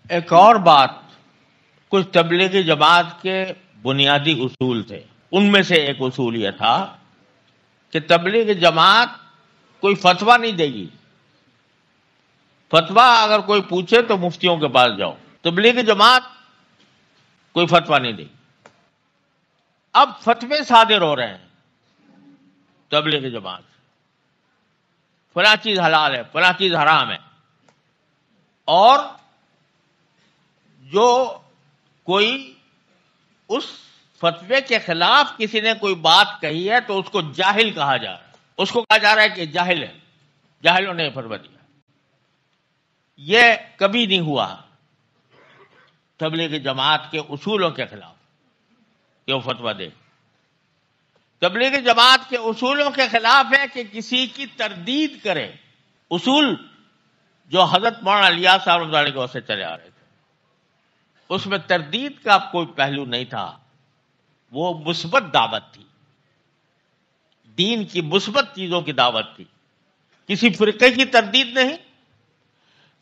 ایک اور بات، کچھ تبلیغی جماعت کے بنیادی اصول تھے. ان میں سے ایک اصول یہ تھا کہ تبلیغی جماعت کوئی فتویٰ نہیں دے گی. فتویٰ اگر کوئی پوچھے تو مفتیوں کے پاس جاؤ. تبلیغی جماعت کوئی فتویٰ نہیں دے گی. اب فتوے صادر ہو رہے ہیں تبلیغی جماعت سے، فلاں چیز حلال ہے، فلاں چیز حرام ہے، اور جو کوئی اس فتوے کے خلاف کسی نے کوئی بات کہی ہے تو اس کو جاہل کہا جا رہا ہے. اس کو کہا جا رہا ہے کہ جاہل ہے، جاہلوں نے فتویٰ دیا. یہ کبھی نہیں ہوا تبلیغی جماعت کے اصولوں کے خلاف کہ وہ فتویٰ دے. تبلیغی جماعت کے اصولوں کے خلاف ہے کہ کسی کی تردید کرے. اصول جو حضرت مولانا الیاس صاحب رحمۃ اللہ علیہ کے وقت سے چلے آ رہے تھے، اس میں تردید کا کوئی پہلو نہیں تھا. وہ مثبت دعوت تھی، دین کی مثبت چیزوں کی دعوت تھی. کسی فرقے کی تردید نہیں،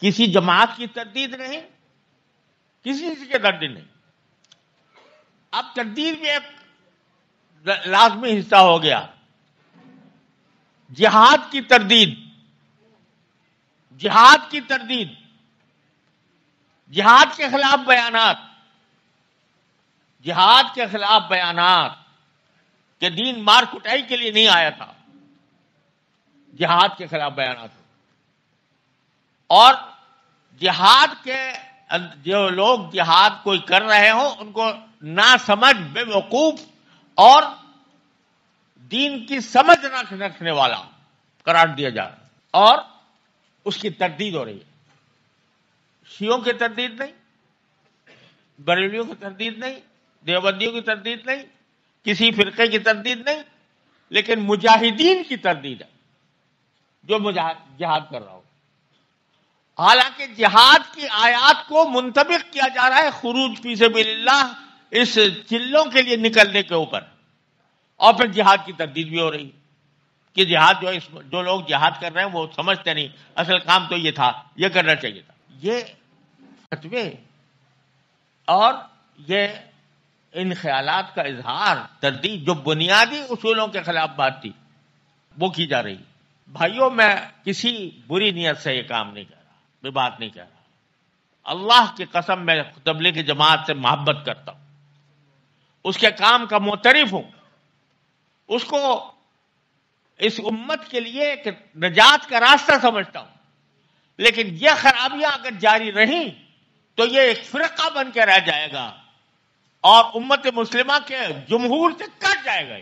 کسی جماعت کی تردید نہیں، کسی کی تردید نہیں. اب تردید بھی ایک لازمی حصہ ہو گیا. جہاد کی تردید، جہاد کی تردید، جہاد کے خلاف بیانات، جہاد کے خلاف بیانات کہ دین مار کٹائی کے لیے نہیں آیا تھا. جہاد کے خلاف بیانات، اور جہاد کے جو لوگ جہاد کوئی کر رہے ہوں ان کو ناسمجھ، بے وقوف اور دین کی سمجھ نہ رکھنے والا قرار دیا جا رہا ہے، اور اس کی تردید ہو رہی ہے. شیعوں کی تردید نہیں، بریلویوں کی تردید نہیں، دیوبندیوں کی تردید نہیں، کسی فرقے کی تردید نہیں، لیکن مجاہدین کی تردید ہے جو جہاد کر رہا ہو. حالانکہ جہاد کی آیات کو منطبق کیا جا رہا ہے خروج فی سبیل اللہ اس چلوں کے لیے نکلنے کے اوپر، اور پھر جہاد کی تردید بھی ہو رہی ہے کہ جہاد جو لوگ جہاد کر رہے ہیں وہ سمجھتے نہیں، اصل کام تو یہ تھا، یہ کرنا چاہیے تھا. یہ فتوے اور یہ ان خیالات کا اظہار، تردید جو بنیادی اصولوں کے خلاف بات تھی وہ کی جا رہی. بھائیوں، میں کسی بری نیت سے یہ کام نہیں کر رہا، میں بات نہیں کر رہا. اللہ کی قسم میں تبلیغی جماعت سے محبت کرتا ہوں، اس کے کام کا معترف ہوں، اس کو اس امت کے لیے ایک نجات کا راستہ سمجھتا ہوں. لیکن یہ خرابیاں اگر جاری رہیں تو یہ ایک فرقہ بن کے رہ جائے گا اور امت مسلمہ کے جمہور سے کٹ جائے گا.